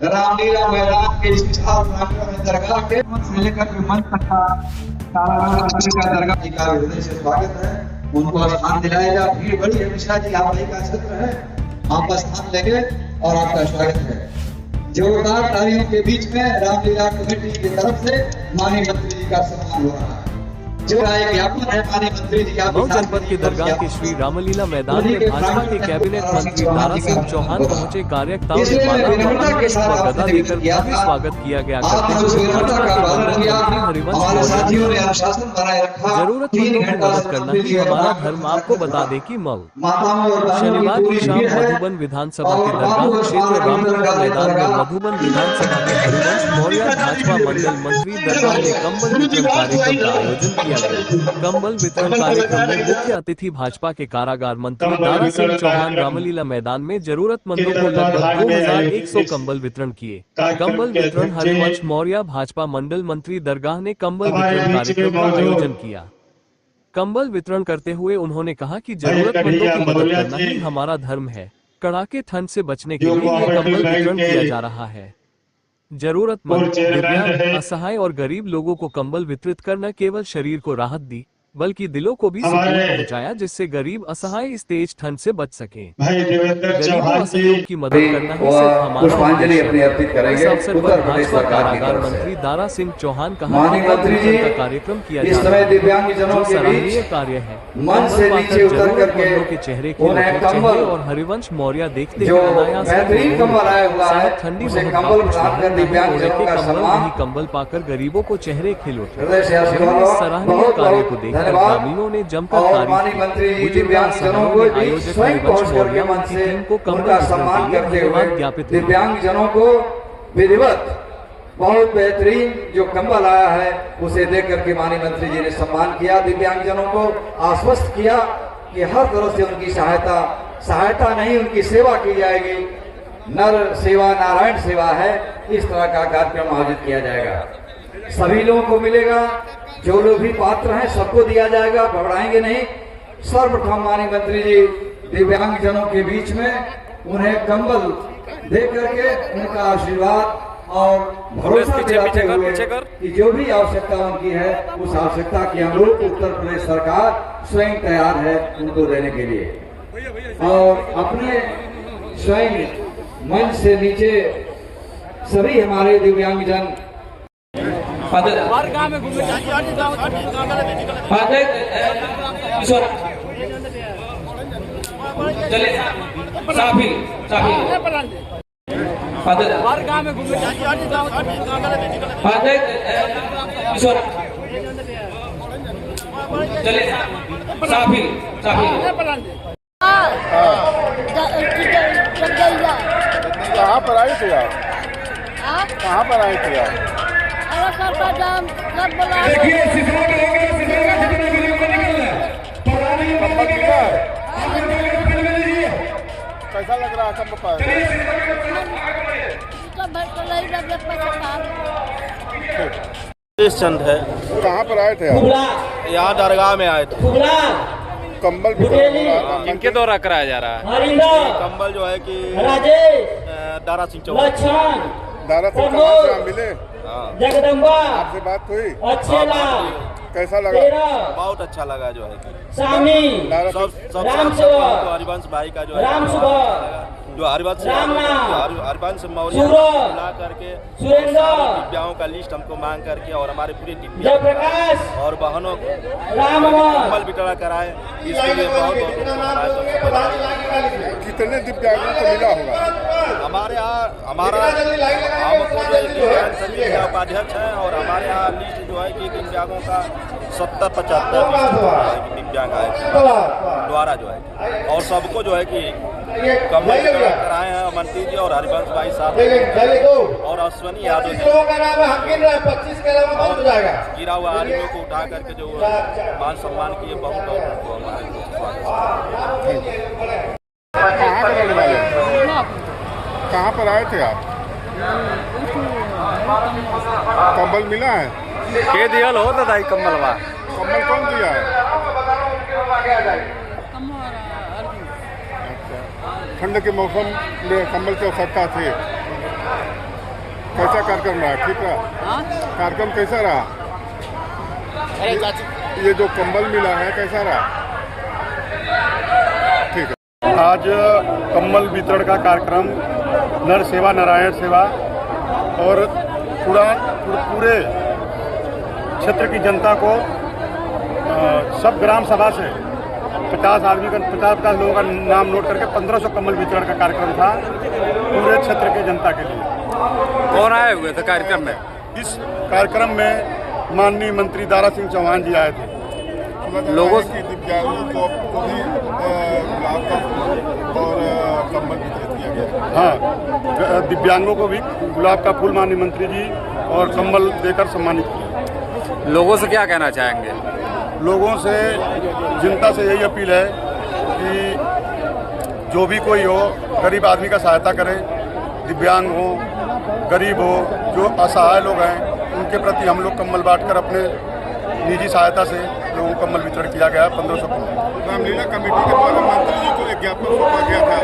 रामलीला मैदान के विशाल प्रांगण में दरगाह के से लेकर के मंच तक का दरगाह जी का हृदय से स्वागत है। उनको स्थान दिलाया जाए। भीड़ बड़ी है, मिश्रा जी आप का क्षेत्र है, आप स्थान लेंगे और आपका स्वागत है। जोरदार तालियों के बीच में रामलीला कमेटी की तरफ से माननीय मंत्री जी का सम्मान हो रहा है। जो एक ज्ञापन है माननीय मंत्री जी का मऊ जनपद के दरगाह के श्री रामलीला मैदान में भाजपा के कैबिनेट मंत्री दारा सिंह चौहान पहुंचे। कार्यकर्ताओं ने माला और गदा देकर भव्य स्वागत किया गया। जरूरतमंदों की मदद करना ही हमारा धर्म, आपको बता दें कि मऊ शनिवार की शाम मधुबन विधानसभा के दरगाह क्षेत्र रामलीला मैदान में मधुबन विधानसभा के हरिवंश मौर्य भाजपा मंडल मंत्री दरगाह ने कंबल वितरण कार्यक्रम का आयोजन किया। कंबल वितरण कार्यक्रम में मुख्य अतिथि भाजपा के कारागार मंत्री दारा सिंह चौहान रामलीला मैदान में जरूरतमंदों को लगभग 2100 कंबल वितरण किए। कंबल वितरण हरिवंश मौर्य भाजपा मंडल मंत्री दरगाह ने कंबल वितरण कार्यक्रम का आयोजन किया। कंबल वितरण करते हुए उन्होंने कहा कि जरूरतमंदों की मदद करना ही हमारा धर्म है। कड़ाके ठंड से बचने के लिए ये कंबल वितरण किया जा रहा है। जरूरतमंद, दिव्यांग, असहाय और गरीब लोगों को कंबल वितरित करना केवल शरीर को राहत दी बल्कि दिलों को भी सुकून पहुंचाया, जिससे गरीब असहाय इस तेज ठंड से बच सके। गरीबों असहायों की मदद करना ही सिर्फ हमारा इस अवसर पर भाजपा कारागार मंत्री दारा सिंह चौहान कहा का कार्यक्रम किया जा रहा है, जो सराहनीय कार्य है। जरूरतमंदों के चेहरे खिले और हरिवंश मौर्य देखते हुए अनायास ठंडी कंबल पाकर गरीबों को चेहरे खिल उठे। सराहनीय कार्य को देख ग्रामीणों ने जमकर तारीफ को कंबल ज्ञापित दिव्यांगजनों को विधिवत बहुत बेहतरीन जो कंबल आया है उसे देख करके माननीय मंत्री जी ने सम्मान किया। दिव्यांगजनों को आश्वस्त किया कि हर तरह से उनकी सहायता नहीं उनकी सेवा की जाएगी। नर सेवा नारायण सेवा है, इस तरह का कार्यक्रम आयोजित किया जाएगा। सभी लोगों को मिलेगा, जो लोग भी पात्र हैं सबको दिया जाएगा, घबराएंगे नहीं। सर्वप्रथम माननीय मंत्री जी दिव्यांगजनों के बीच में उन्हें कंबल दे करके उनका आशीर्वाद और भरोसा दिलाते हुए कि जो भी आवश्यकता उनकी है उस आवश्यकता के अनुरूप उत्तर प्रदेश सरकार स्वयं तैयार है उनको देने के लिए। और अपने स्वयं मंच से नीचे सभी हमारे दिव्यांगजन कहाँ पर आई थी आप? कहाँ पर आई थी आप? कैसा लग रहा है कंबल? चंद है। कहाँ पर आए थे आप? यहाँ दरगाह में आए थे। कंबल किनके द्वारा कराया जा रहा है? कंबल जो है कि दारा सिंह चौहान से मिले, जगदम्बा आपसे बात हुई, कैसा लगा? बहुत अच्छा लगा। जो है सब हरिवंश भाई का जो है जो हरिवंश मौर्य बुला करके दिव्यांगों का लिस्ट हमको मांग करके और हमारे पूरे दिव्यांग और बहनों को कंबल वितरण कराए, इसके लिए बहुत कितने दिव्यांगों को मिला होगा? हमारे यहाँ हमको जो दिव्यांग संघ के उपाध्यक्ष हैं और हमारे यहाँ लिस्ट जो है कि दिव्यांगों का 70-75 दिव्यांग आए द्वारा जो है, और सबको जो है कि कंबल कराए हैं मंत्री जी और हरिवंश भाई साहब और अश्वनी यादव जी गिरा हुआ आदमियों को उठा करके जो मान सम्मान किए। बहुत कहाँ पर आए थे आप? कंबल मिला है? के दिया लो दादा कंबल बा? कंबल कौन दिया है? ठंड के मौसम में कंबल की आवश्यकता थी। कैसा कार्यक्रम रहा? ठीक रहा? कार्यक्रम कैसा रहा? ये जो कंबल मिला है कैसा रहा? ठीक है। आज कंबल वितरण का कार्यक्रम नर सेवा नारायण सेवा और पूरे क्षेत्र की जनता को सब ग्राम सभा से 50 लोगों का नाम नोट करके 1500 कंबल वितरण का कार्यक्रम था पूरे क्षेत्र के जनता के लिए। कौन आए हुए थे कार्यक्रम में? इस कार्यक्रम में माननीय मंत्री दारा सिंह चौहान जी आए थे। लोगों की दिव्यांगों को भी गुलाब का फूल और कंबल वितरित किया गया। हाँ, दिव्यांगों को भी गुलाब का फूल माननीय मंत्री जी और कंबल देकर सम्मानित किया। लोगों से क्या कहना चाहेंगे? लोगों से जनता से यही अपील है कि जो भी कोई हो गरीब आदमी का सहायता करे, दिव्यांग हो, गरीब हो, जो असहाय लोग हैं उनके प्रति हम लोग कंबल बांटकर अपने निजी सहायता से लोगों को कंबल वितरण किया गया है 1500 कंबल। रामलीला कमेटी के द्वारा मंत्री जी को एक ज्ञापन सौंपा गया था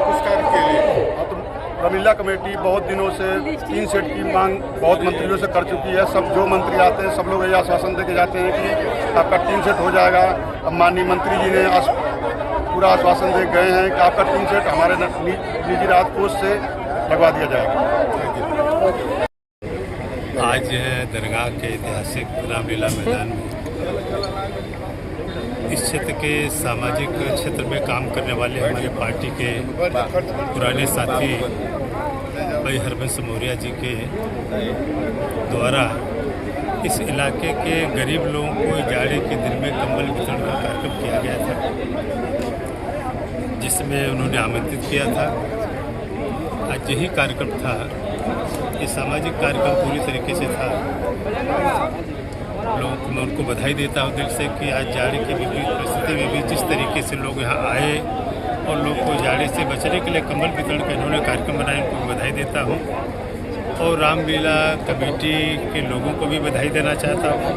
उस कार्य के लिए। तो रामलीला कमेटी बहुत दिनों से 3 सेट की मांग बहुत मंत्रियों से कर चुकी है। सब जो मंत्री आते हैं सब लोग ये आश्वासन देके जाते हैं कि आपका 3 सेट हो जाएगा। अब माननीय मंत्री जी ने पूरा आश्वासन दे गए हैं कि आपका 3 सेट हमारे निजी राहत कोष से लगवा दिया जाएगा। आज दरगाह के ऐतिहासिक रामलीला मैदान में इस क्षेत्र के सामाजिक क्षेत्र में काम करने वाले हमारे पार्टी के पुराने साथी भाई हरबंस मौर्य जी के द्वारा इस इलाके के गरीब लोगों को जाड़े के दिन में कंबल वितरण का कार्यक्रम किया गया था, जिसमें उन्होंने आमंत्रित किया था। आज यही कार्यक्रम था। ये सामाजिक कार्यक्रम पूरी तरीके से था। लोगों को मैं उनको बधाई देता हूँ दिल से कि आज जाड़े की विपरीत परिस्थिति में भी जिस तरीके से लोग यहाँ आए और लोग को जाड़े से बचने के लिए कंबल वितरण का इन्होंने कार्यक्रम बनाया, उनको बधाई देता हूँ। और रामलीला कमेटी के लोगों को भी बधाई देना चाहता हूँ।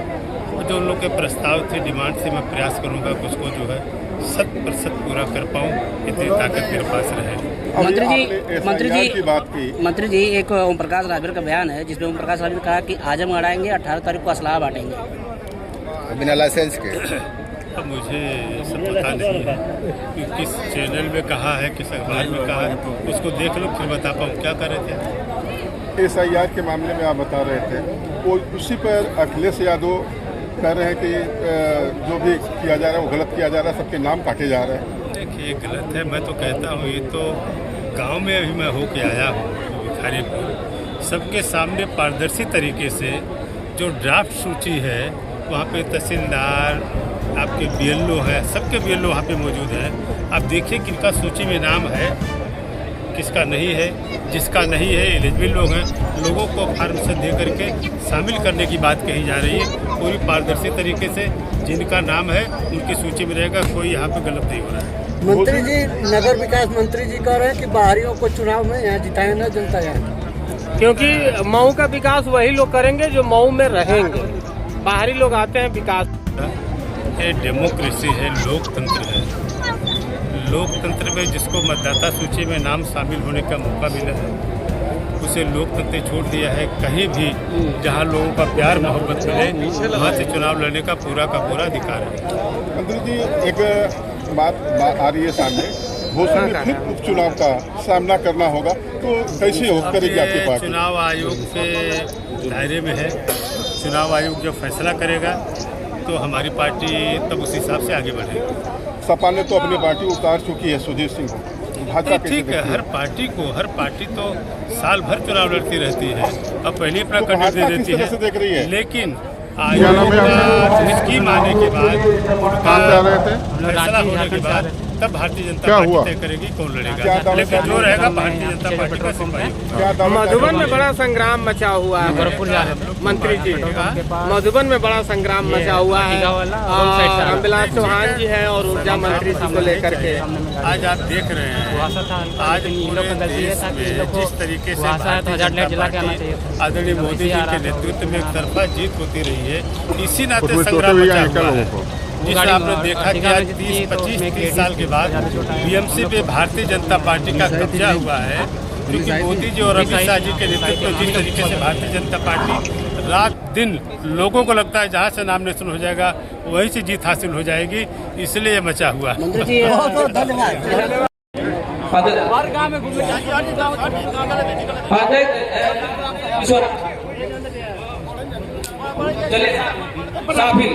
और जो उन लोग के प्रस्ताव थे, डिमांड थे, मैं प्रयास करूँगा कि उसको जो है 100% पूरा कर पाऊँ, इतनी ताकत मेरे पास रहे। मंत्री जी एक ओम प्रकाश राजभर का बयान है जिसमें ओम प्रकाश राजभर कहा कि आजमगढ़ आएंगे, 18 तारीख को असलाह बांटेंगे बिना लाइसेंस के। अब मुझे सब पता नहीं है कि किस चैनल में कहा है, किस अखबार में कहा है, उसको देख लो फिर बता पाऊँ क्या कर रहे थे। SIR के मामले में आप बता रहे थे, वो उसी पर अखिलेश यादव कह रहे हैं कि जो भी किया जा रहा है वो गलत किया जा रहा है, सबके नाम काटे जा रहे हैं। देखिए गलत है, मैं तो कहता हूँ ये तो गांव में अभी मैं होके आया हूँ भिखारीपुर, सबके सामने पारदर्शी तरीके से जो ड्राफ्ट सूची है वहाँ पे तहसीलदार, आपके BLO है, सबके BLO वहाँ पे मौजूद है। आप देखिए किनका सूची में नाम है, किसका नहीं है। जिसका नहीं है एलिजिबल लोग हैं, लोगों को फार्म से दे करके शामिल करने की बात कही जा रही है। पूरी पारदर्शी तरीके से जिनका नाम है उनकी सूची में रहेगा, कोई यहाँ पे गलत नहीं हो रहा है। मंत्री जी, नगर विकास मंत्री जी कह रहे हैं कि बाहरियों को चुनाव में यहाँ जिताए ना जनता यहाँ, क्योंकि मऊ का विकास वही लोग करेंगे जो मऊ में रहेंगे। बाहरी लोग आते हैं विकास। ये डेमोक्रेसी है, लोकतंत्र है। लोकतंत्र में जिसको मतदाता सूची में नाम शामिल होने का मौका मिला है उसे लोकतंत्र छोड़ दिया है। कहीं भी जहाँ लोगों का प्यार मोहब्बत मिले वहाँ से चुनाव लड़ने का पूरा अधिकार है। मंत्री जी, एक बात आ रही है सामने, भोसड़ी में फिर उपचुनाव का सामना करना होगा, तो कैसे हो करेगी आपकी पार्टी? चुनाव आयोग के दायरे में है। चुनाव आयोग जब फैसला करेगा तो हमारी पार्टी तब उस हिसाब से आगे बढ़ेगी। सपा ने तो अपनी पार्टी उतार चुकी है सुधीर सिंह को। भाजपा ठीक है, हर पार्टी तो साल भर चुनाव लड़ती रहती है। अब पहले प्रकट दे देती है, लेकिन आयोग का स्कीम आने के बाद फैसला होने के बाद तब भारतीय जनता पार्टी तय करेगी कौन लड़ेगा, लेकिन जो रहेगा भारतीय जनता पार्टी का सिपाही। मधुबन में बड़ा संग्राम मचा हुआ है मंत्री जी, मधुबन में बड़ा संग्राम मचा हुआ है। रामविलास चौहान जी हैं और ऊर्जा मंत्री जी को लेकर के आज आप देख रहे हैं, आज पूरे देश में जिस तरीके से आदरणीय मोदी जी के नेतृत्व में एक तरफा जीत होती रही है, इसी नाते संग्राम मचा हुआ है। जिससे आपने देखा कि आज 30 साल के बाद बीएमसी पे भारतीय जनता पार्टी का कब्जा हुआ है, क्योंकि मोदी जी और अमित शाह जी के नेतृत्व में जिस तरीके से भारतीय जनता पार्टी रात दिन लोगों को लगता है जहाँ से नामिनेशन हो जाएगा वहीं से जीत हासिल हो जाएगी, इसलिए ये मचा हुआ है। बहुत बहुत धन्यवाद। चलिए साफी